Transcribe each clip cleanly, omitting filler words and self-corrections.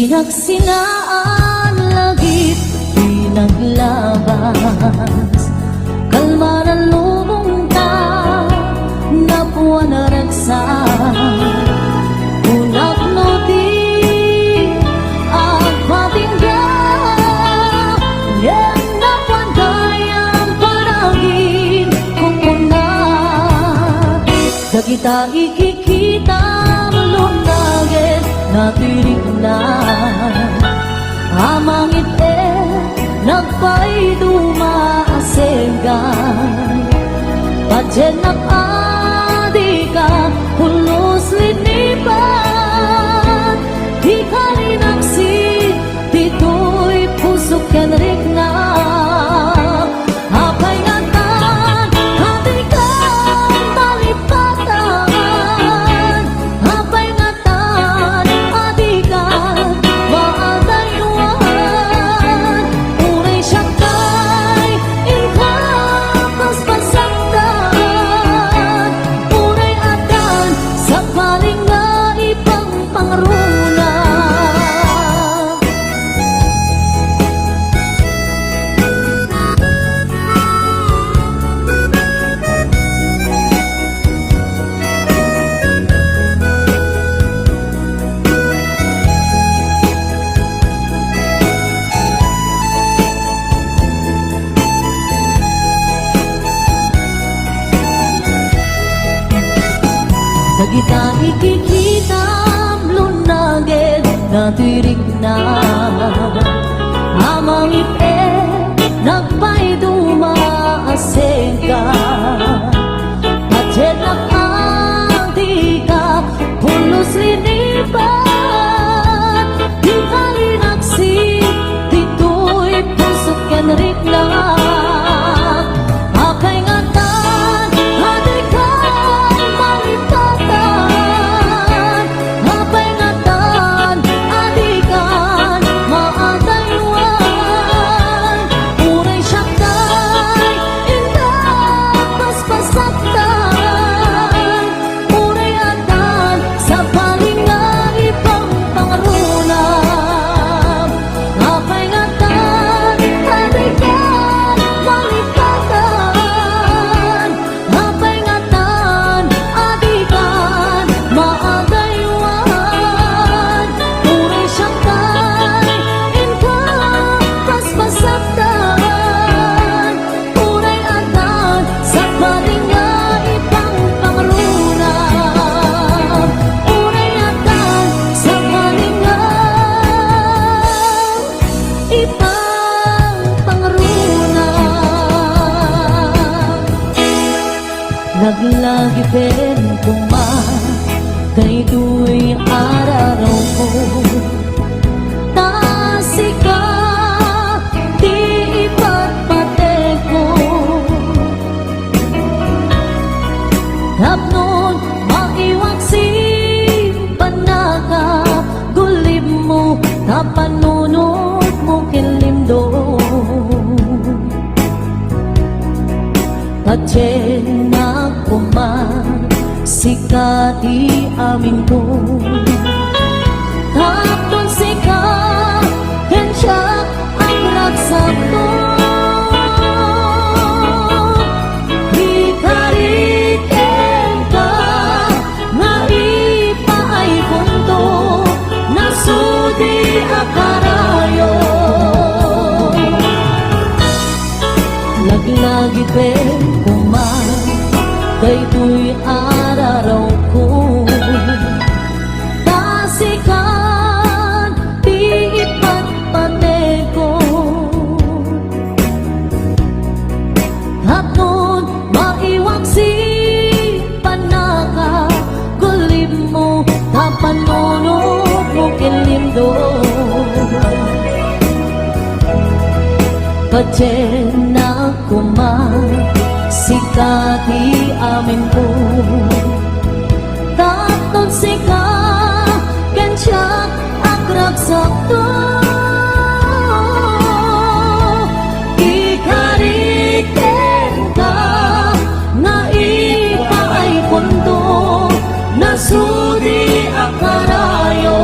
Pinagsinaan lagip, pinaglabas, kalma na lubong ta, napwa na ragsan. Unak no di, at patinggan, yan na pandayang parangin kung unat. Dagita ikikita, lunagit, natirik na amang ite nagpay dumaasegan padyen adi ka pulos linipan di kalinaksin dito'y pusok yan rik na apay ngatan hati ka malipatan apay ngatan adi ka maadayuan unay siyakay inkapas pasaktan unay adan sa paling nga ipang pangruna. Dagita ikikita lunaged natirik na amang ite nagpay dumaasega padyen adi ka pulos linipan di kalinaksin dito'y pusok yan rik na apay ngatan adi ka malipatan apay ngatan adi kan maadayuan unay siyakay indapas pasaktan unay adan sa paling nga ipang pangarunam apay ngatan adi kan malipatan apay ngatan adi kan maadayuan unay siyakay inkapas pasaktan unay adan sa paling nga ipang pangarunam unay adan sa paling nga ipang pangarunam. Naglagipin kuma kay du'y araraw ko tasika di ipatpate ko tapnon maiwag si panaka gulim mo tapanunod mo kilimdo padyen na kuman sikati amin ko tapon sika kensyak ang ragsap ko di kariken ka nga ipaay punto nasudi akarayo laglagi pen kuman kay du'y araraw ko tasikan di ipatpate ko hapon maiwag si panaka gulim mo tapanunod mo kilimdo padyen na kuman sikati amin ko tapon sika kensyak ang ragsak ko ikariken ka nga ipaay punto nasudi akarayo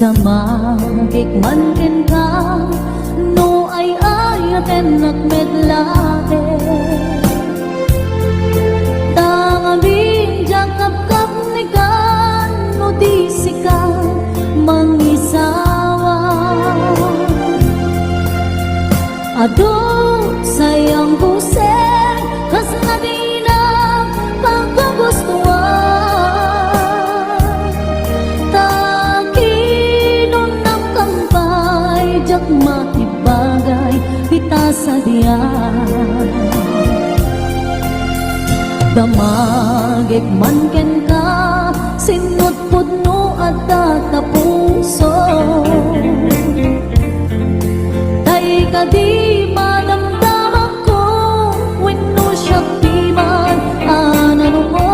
Damagik man ken ka no ay ayaten nagmedlate Tangabing jakap-kap ni kan no di sika mangisawa Ado sayang busen kas nadina pagkagustuhan Takinon ng kampay jak matibagay kita sa diyan Damagik man ken ka sinot pudno at tatapuso Tay ka di madamdaman ko wenno siya piman anano mo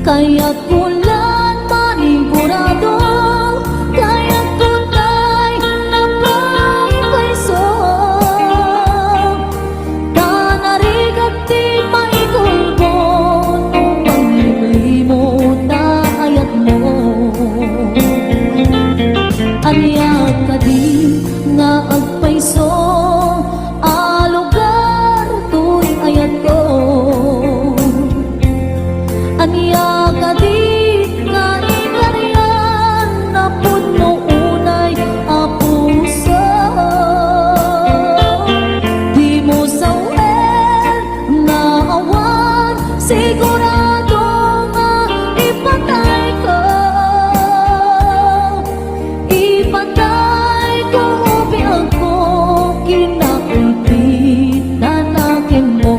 Kaya't kulan manigurado Kaya't kunay napapaiso Tanarigat di maikulbo Nung panglimo na ayat mo Aniyak ka di nga agpaiso Alugar tuwing ayat ko Aniyak ka di nga ikaryan Na puno unay apuso Di mo sawer nga awan Sigurado nga ipatay ko Ipatay ko biang ko Kinakulpit na nakin mo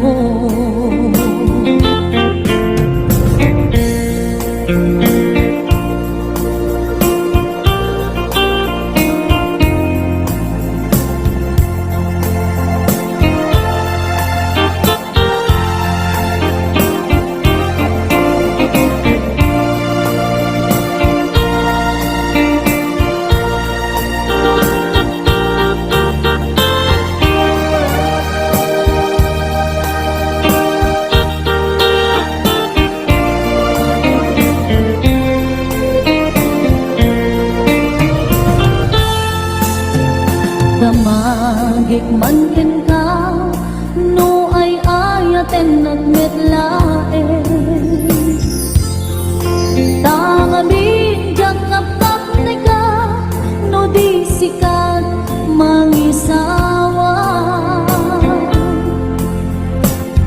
Damagik man ken ka no ay ayaten nagmetlae Tangabing jakap-kap ni ka no di sikat mangisawa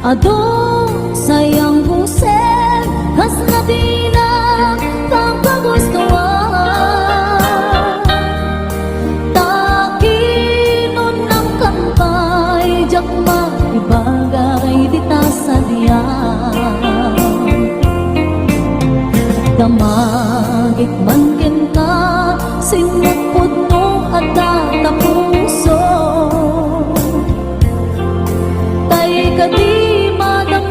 Ado sayang busen kas nadina kang kagustuhan Jak maibagay dita sa diyan Damagik man ken ka sinot pudno at tatapuso Tay ka di madam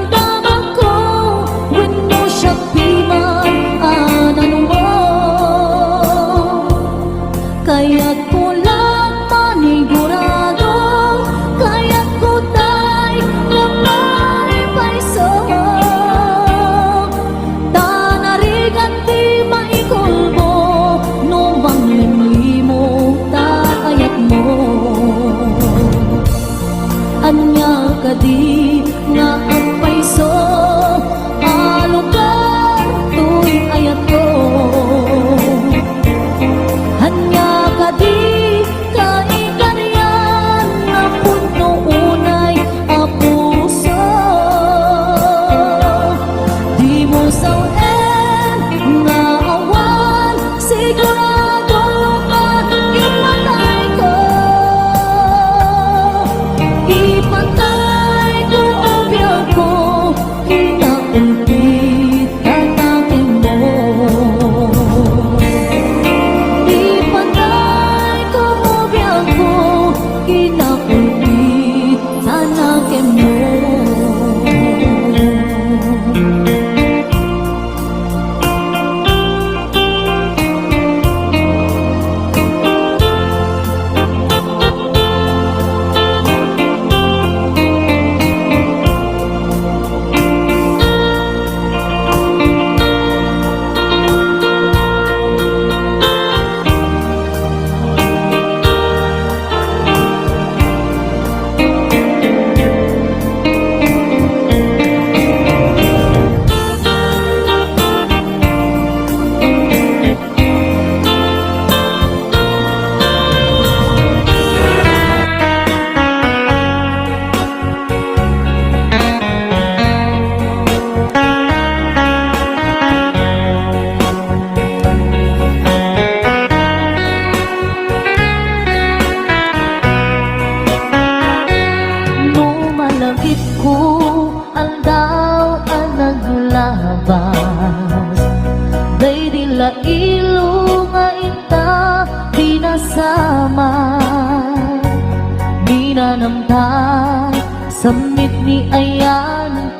Pinanamtan samit ni ayan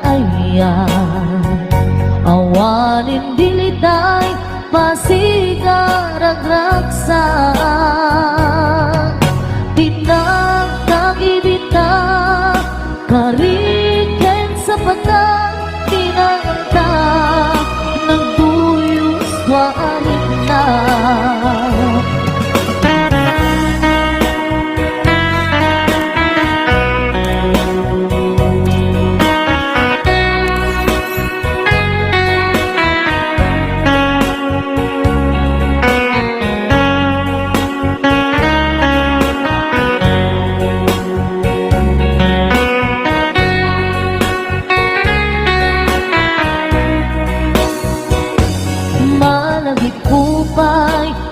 awanin diliday pasigaragraksan pinagkagibita kariken sa patang tinanganta nagduyos warin na.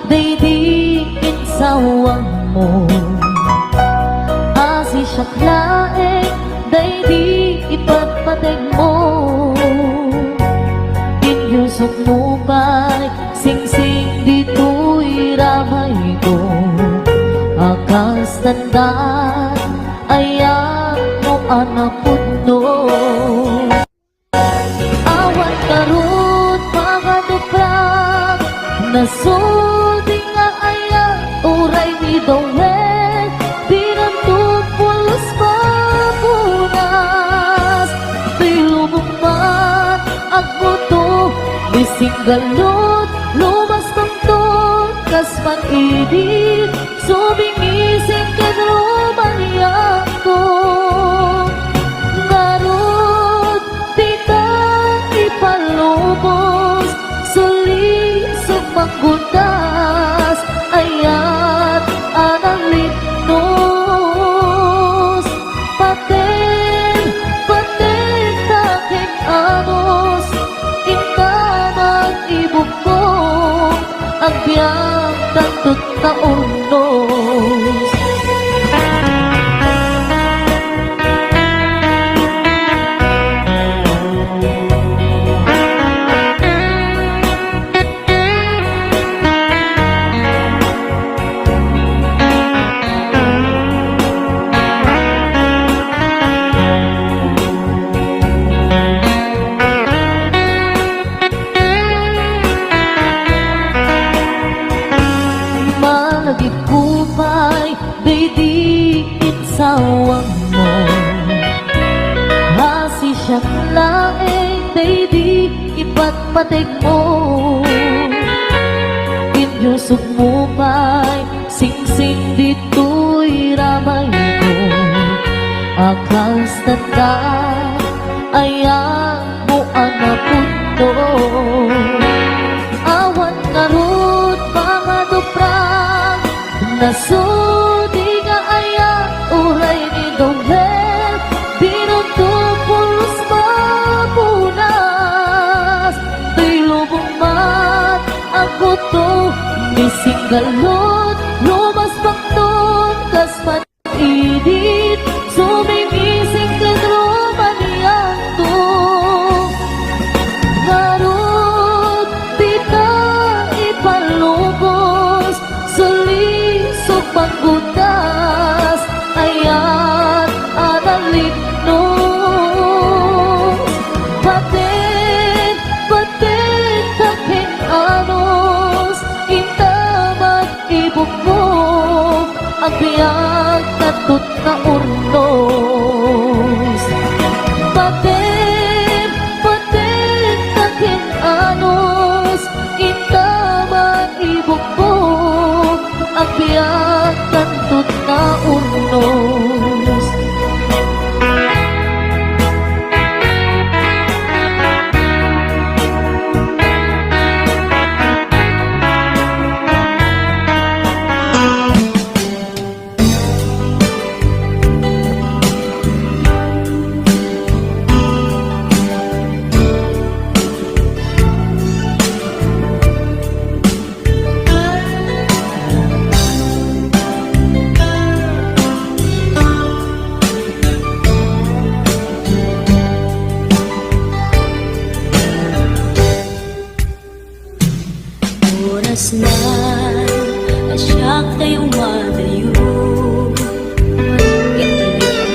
Daydikin sawang mo asi siya't laeng daydi ipagpateg mo inyusok mo ba'y singsing dito'y ramay ko akas tandaan ayan mo anapod no awan karot mga duprang nasulti nga ayan uray ni Dawet pinantuk pulos papunas tilubungan agbuto bising galot lumas pangtot kasman idit subingising kadruman yato ngarot tita ipalubos suli sumanggutas ayat analitnos paten taking anos intamang ibukong ang biyang tantut na unos. Kupay daydikin sawang mo hasi siya't laeng daydi ipagpateg mo inyusok mo ba'y singsing dito'y ramay ko akas tandaan ayan mo anapod no awan karot mga duprang nasudi nga ayan uray ni Dawet pinuntok pulos papunas tilubong mat ang buto mising galot lumas pangton kasman idit sumimising kadruman yanto ngarot tita ipalubos suli panggutas ayan analitnos paten taking anos intamang ibukong ang biyang tatut na urnos paten taking anos intamang ibukong ang biyang tantut na urnos.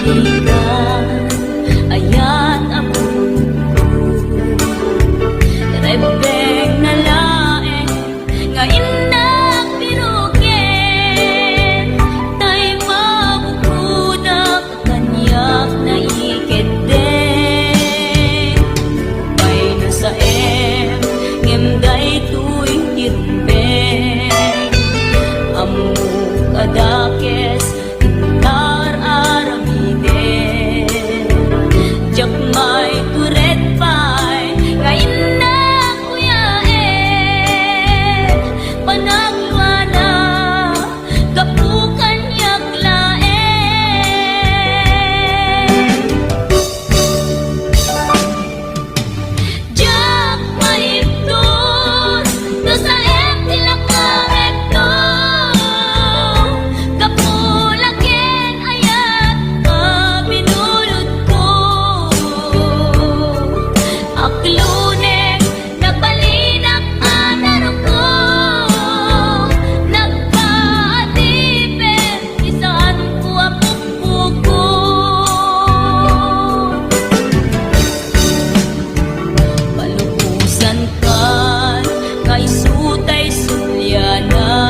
balikan ayat abot ko rebeng na laeng nga indak pinukin tay mabukudak kanyak na ikede pay na sa ngemday tuwing tirumbeng amuk adakes intar aramide jak may turet pay kain na kuyae panagwana kapukan yak lae jak may ipton no sa tilak kamekto kapulaken ayat binulod ko aklunek nagbalinak anaro ko nagpaatipin isaan ko apukpuko palubusan kan kay sutay sulyana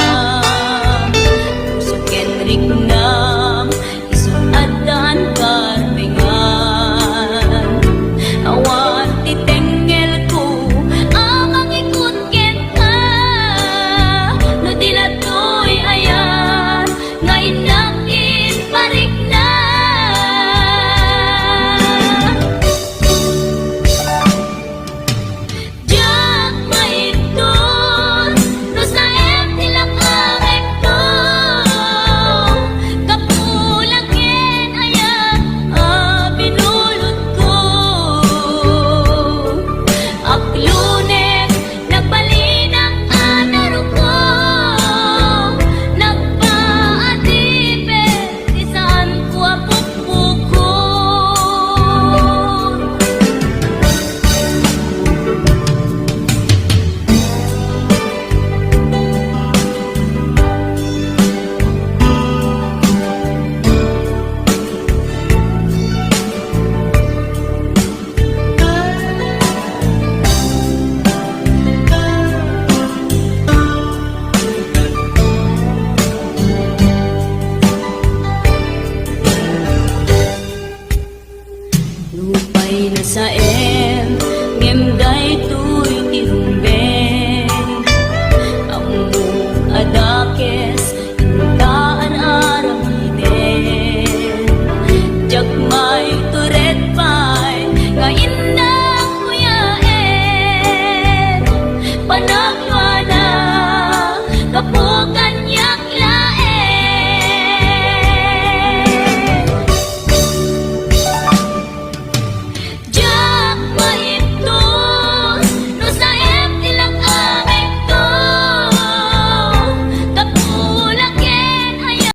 suken rignam isuadan karbengan awan titengel ko amang ikut kita no dilatoy ayan ngayon lang parik na jak maiton no sa tilak kamekto kapulaken ayat binulod ko aklunek nagbalinak anaro ko nagpaatipin isaan ko apukpuko lupay na sa